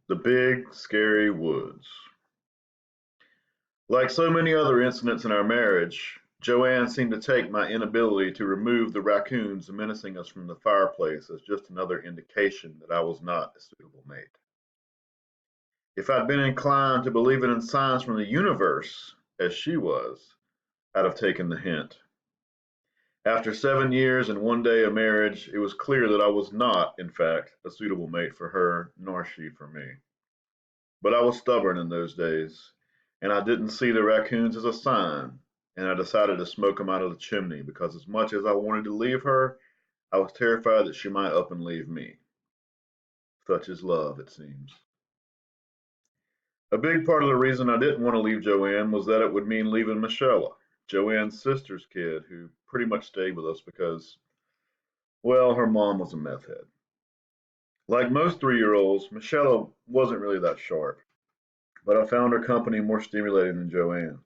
The Big Scary Woods. Like so many other incidents in our marriage, Joanne seemed to take my inability to remove the raccoons menacing us from the fireplace as just another indication that I was not a suitable mate. If I'd been inclined to believe in signs from the universe, as she was, I'd have taken the hint. After 7 years and one day of marriage, it was clear that I was not, in fact, a suitable mate for her, nor she for me. But I was stubborn in those days, and I didn't see the raccoons as a sign, and I decided to smoke them out of the chimney because as much as I wanted to leave her, I was terrified that she might up and leave me. Such is love, it seems. A big part of the reason I didn't want to leave Joanne was that it would mean leaving Michelle, Joanne's sister's kid, who pretty much stayed with us because, well, her mom was a meth head. Like most 3-year-olds, Michelle wasn't really that sharp, but I found her company more stimulating than Joanne's.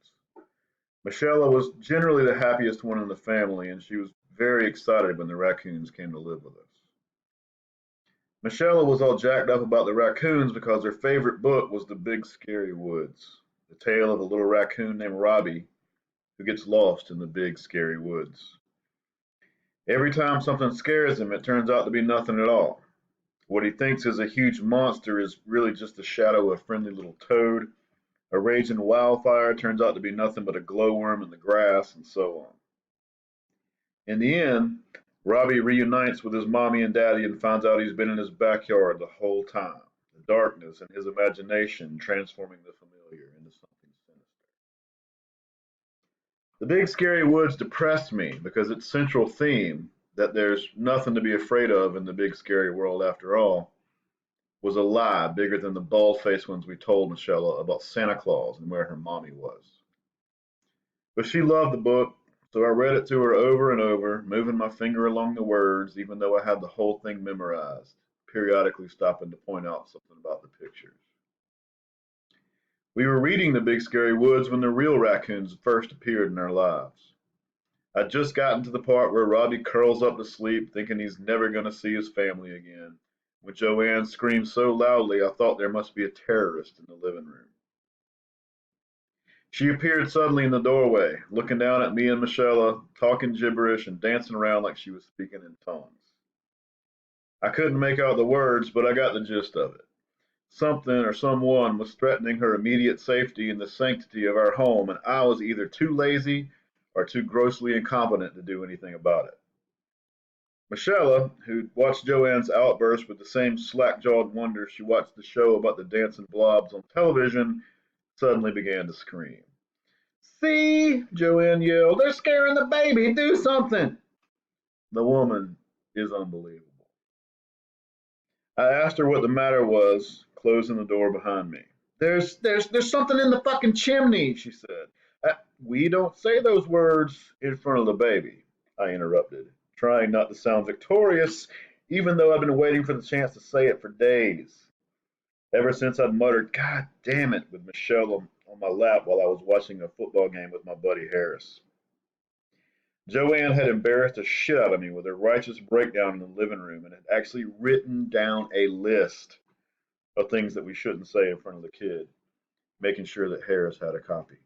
Michelle was generally the happiest one in the family, and she was very excited when the raccoons came to live with us. Michelle was all jacked up about the raccoons because her favorite book was The Big Scary Woods, the tale of a little raccoon named Robbie who gets lost in the big scary woods. Every time something scares him, it turns out to be nothing at all. What he thinks is a huge monster is really just the shadow of a friendly little toad. A raging wildfire turns out to be nothing but a glowworm in the grass, and so on. In the end, Robbie reunites with his mommy and daddy and finds out he's been in his backyard the whole time, the darkness and his imagination transforming the familiar into something sinister. The Big Scary Woods depressed me because its central theme, that there's nothing to be afraid of in the big scary world after all, was a lie bigger than the bald-faced ones we told Michelle about Santa Claus and where her mommy was. But she loved the book, so I read it to her over and over, moving my finger along the words, even though I had the whole thing memorized, periodically stopping to point out something about the pictures. We were reading The Big Scary Woods when the real raccoons first appeared in our lives. I'd just gotten to the part where Robbie curls up to sleep, thinking he's never going to see his family again, when Joanne screamed so loudly I thought there must be a terrorist in the living room. She appeared suddenly in the doorway, looking down at me and Michelle, talking gibberish and dancing around like she was speaking in tongues. I couldn't make out the words, but I got the gist of it. Something or someone was threatening her immediate safety and the sanctity of our home, and I was either too lazy or too grossly incompetent to do anything about it. Michelle, who'd watched Joanne's outburst with the same slack-jawed wonder she watched the show about the dancing blobs on television, suddenly began to scream. See, Joanne yelled, they're scaring the baby. Do something. The woman is unbelievable. I asked her what the matter was, closing the door behind me. There's something in the fucking chimney, she said. We don't say those words in front of the baby, I interrupted, trying not to sound victorious, even though I'd been waiting for the chance to say it for days. Ever since I'd muttered, God damn it, with Michelle on my lap while I was watching a football game with my buddy Harris. Joanne had embarrassed the shit out of me with her righteous breakdown in the living room and had actually written down a list of things that we shouldn't say in front of the kid, making sure that Harris had a copy.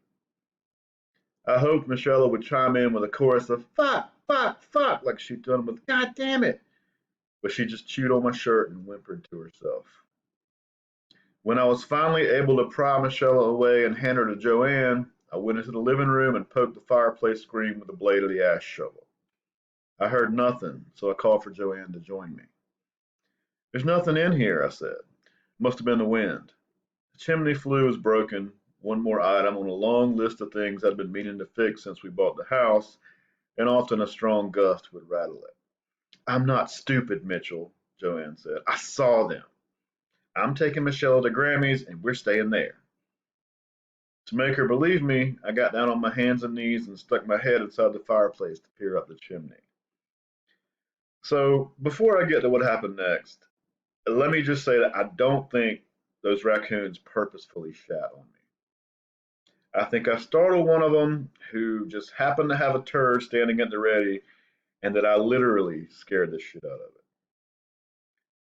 I hoped Michelle would chime in with a chorus of fuck, fuck, fuck, like she'd done with God damn it, but she just chewed on my shirt and whimpered to herself. When I was finally able to pry Michelle away and hand her to Joanne, I went into the living room and poked the fireplace screen with the blade of the ash shovel. I heard nothing, so I called for Joanne to join me. There's nothing in here, I said. Must have been the wind. The chimney flue is broken, one more item on a long list of things I'd been meaning to fix since we bought the house, and often a strong gust would rattle it. I'm not stupid, Mitchell, Joanne said. I saw them. I'm taking Michelle to Grammy's, and we're staying there. To make her believe me, I got down on my hands and knees and stuck my head inside the fireplace to peer up the chimney. So, before I get to what happened next, let me just say that I don't think those raccoons purposefully shat on me. I think I startled one of them who just happened to have a turd standing at the ready, and that I literally scared the shit out of it.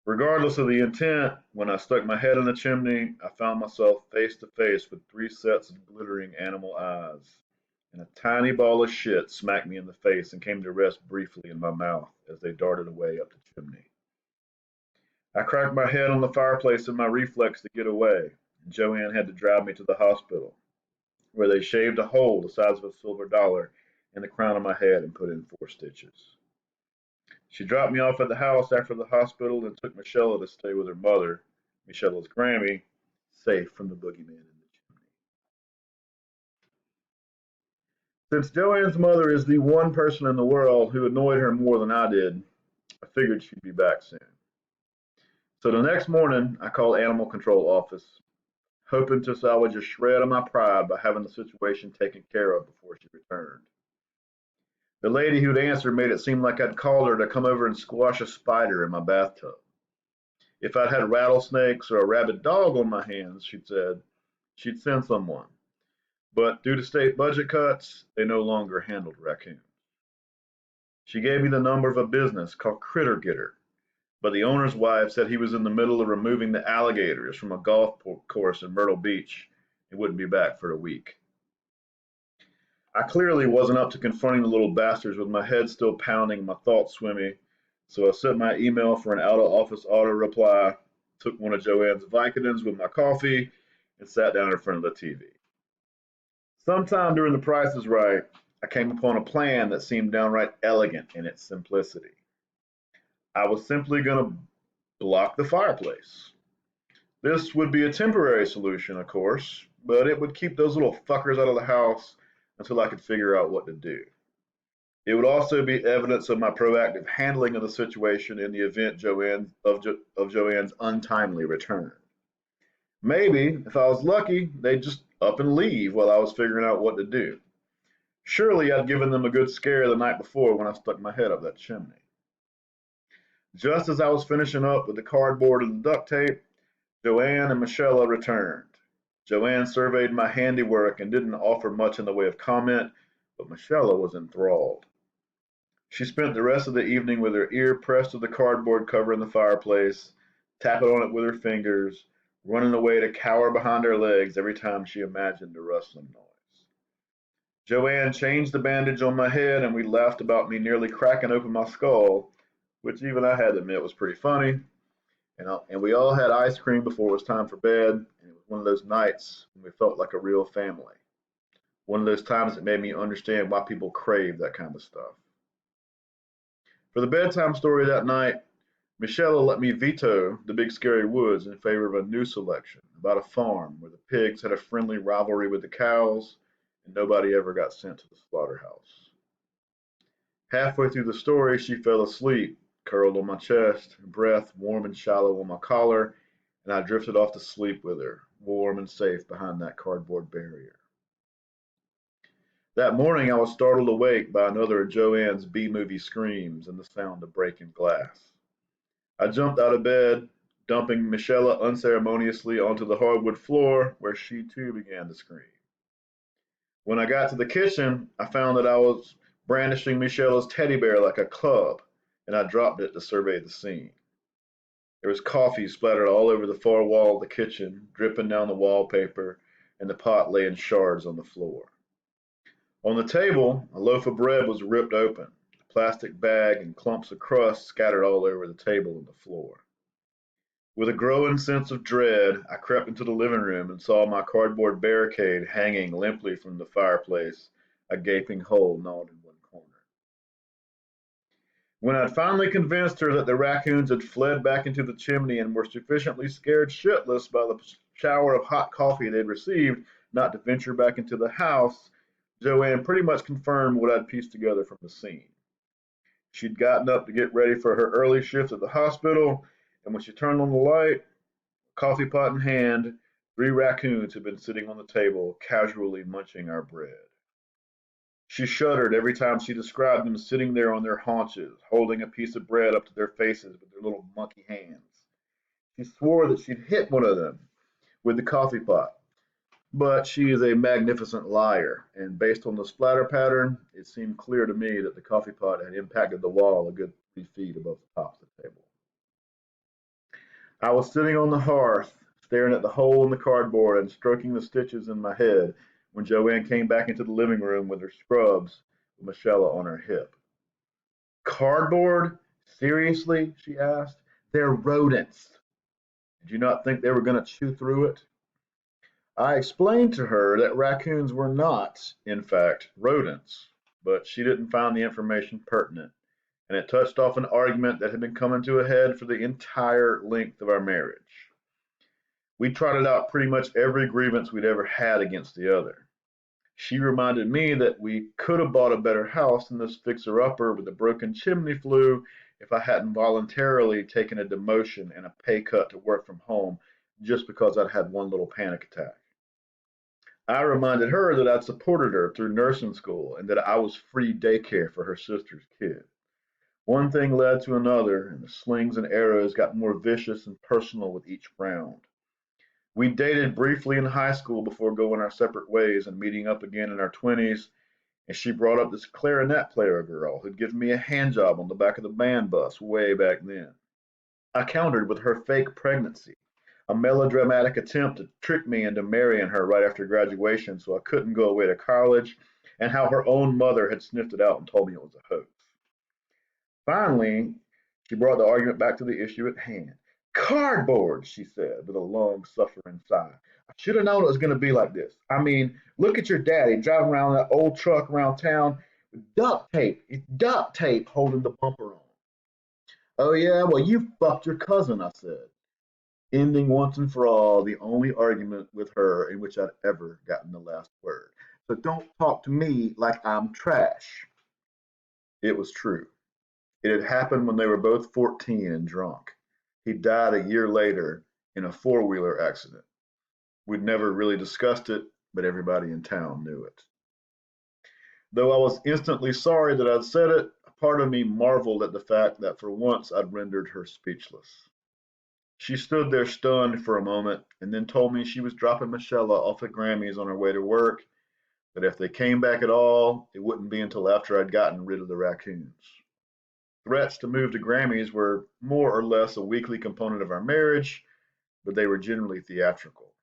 Regardless of the intent, when I stuck my head in the chimney, I found myself face to face with three sets of glittering animal eyes, and a tiny ball of shit smacked me in the face and came to rest briefly in my mouth as they darted away up the chimney. I cracked my head on the fireplace in my reflex to get away, and Joanne had to drive me to the hospital, where they shaved a hole the size of a silver dollar in the crown of my head and put in 4 stitches. She dropped me off at the house after the hospital and took Michelle to stay with her mother, Michelle's Grammy, safe from the boogeyman in the chimney. Since Joanne's mother is the one person in the world who annoyed her more than I did, I figured she'd be back soon. So the next morning, I called Animal Control office, hoping to salvage a shred of my pride by having the situation taken care of before she returned. The lady who'd answered made it seem like I'd called her to come over and squash a spider in my bathtub. If I'd had rattlesnakes or a rabid dog on my hands, she'd said, she'd send someone. But due to state budget cuts, they no longer handled raccoons. She gave me the number of a business called Critter Getter, but the owner's wife said he was in the middle of removing the alligators from a golf course in Myrtle Beach and wouldn't be back for a week. I clearly wasn't up to confronting the little bastards with my head still pounding and my thoughts swimming, so I sent my email for an out-of-office auto reply, took one of Joanne's Vicodins with my coffee, and sat down in front of the TV. Sometime during The Price is Right, I came upon a plan that seemed downright elegant in its simplicity. I was simply going to block the fireplace. This would be a temporary solution, of course, but it would keep those little fuckers out of the house until I could figure out what to do. It would also be evidence of my proactive handling of the situation in the event of Joanne's untimely return. Maybe, if I was lucky, they'd just up and leave while I was figuring out what to do. Surely I'd given them a good scare the night before when I stuck my head up that chimney. Just as I was finishing up with the cardboard and the duct tape, Joanne and Michelle returned. Joanne surveyed my handiwork and didn't offer much in the way of comment, but Michelle was enthralled. She spent the rest of the evening with her ear pressed to the cardboard cover in the fireplace, tapping on it with her fingers, running away to cower behind her legs every time she imagined a rustling noise. Joanne changed the bandage on my head, and we laughed about me nearly cracking open my skull, which even I had to admit was pretty funny. And we all had ice cream before it was time for bed, and it was one of those nights when we felt like a real family. One of those times that made me understand why people crave that kind of stuff. For the bedtime story that night, Michelle let me veto The Big Scary Woods in favor of a new selection about a farm where the pigs had a friendly rivalry with the cows and nobody ever got sent to the slaughterhouse. Halfway through the story, she fell asleep, curled on my chest, her breath warm and shallow on my collar, and I drifted off to sleep with her, warm and safe behind that cardboard barrier. That morning I was startled awake by another of Joanne's B-movie screams and the sound of breaking glass. I jumped out of bed, dumping Michelle unceremoniously onto the hardwood floor, where she too began to scream. When I got to the kitchen, I found that I was brandishing Michelle's teddy bear like a club, and I dropped it to survey the scene. There was coffee splattered all over the far wall of the kitchen, dripping down the wallpaper, and the pot lay in shards on the floor. On the table, a loaf of bread was ripped open, a plastic bag and clumps of crust scattered all over the table and the floor. With a growing sense of dread, I crept into the living room and saw my cardboard barricade hanging limply from the fireplace, a gaping hole gnawed in one corner. When I'd finally convinced her that the raccoons had fled back into the chimney and were sufficiently scared shitless by the shower of hot coffee they'd received not to venture back into the house, Joanne pretty much confirmed what I'd pieced together from the scene. She'd gotten up to get ready for her early shift at the hospital, and when she turned on the light, coffee pot in hand, 3 raccoons had been sitting on the table, casually munching our bread. She shuddered every time she described them sitting there on their haunches, holding a piece of bread up to their faces with their little monkey hands. She swore that she'd hit one of them with the coffee pot, but she is a magnificent liar, and based on the splatter pattern, it seemed clear to me that the coffee pot had impacted the wall a good 3 feet above the top of the table. I was sitting on the hearth, staring at the hole in the cardboard and stroking the stitches in my head when Joanne came back into the living room with her scrubs, with Michelle on her hip. Cardboard? Seriously? She asked. They're rodents. Did you not think they were going to chew through it? I explained to her that raccoons were not, in fact, rodents, but she didn't find the information pertinent, and it touched off an argument that had been coming to a head for the entire length of our marriage. We trotted out pretty much every grievance we'd ever had against the other. She reminded me that we could have bought a better house than this fixer-upper with the broken chimney flue if I hadn't voluntarily taken a demotion and a pay cut to work from home just because I'd had one little panic attack. I reminded her that I'd supported her through nursing school and that I was free daycare for her sister's kid. One thing led to another, and the slings and arrows got more vicious and personal with each round. We dated briefly in high school before going our separate ways and meeting up again in our 20s, and she brought up this clarinet player girl who'd given me a hand job on the back of the band bus way back then. I countered with her fake pregnancy, a melodramatic attempt to trick me into marrying her right after graduation so I couldn't go away to college, and how her own mother had sniffed it out and told me it was a hoax. Finally, she brought the argument back to the issue at hand. Cardboard, she said with a long, suffering sigh. I should have known it was going to be like this. I mean, look at your daddy driving around that old truck around town with duct tape. It's duct tape holding the bumper on. Oh, yeah, well, you fucked your cousin, I said, ending once and for all the only argument with her in which I'd ever gotten the last word. So don't talk to me like I'm trash. It was true. It had happened when they were both 14 and drunk. He died a year later in a four-wheeler accident. We'd never really discussed it, but everybody in town knew it. Though I was instantly sorry that I'd said it, a part of me marveled at the fact that for once I'd rendered her speechless. She stood there stunned for a moment and then told me she was dropping Michelle off at Grammy's on her way to work, that if they came back at all, it wouldn't be until after I'd gotten rid of the raccoons. Threats to move to Grammys were more or less a weekly component of our marriage, but they were generally theatrical.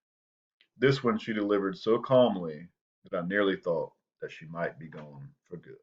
This one she delivered so calmly that I nearly thought that she might be gone for good.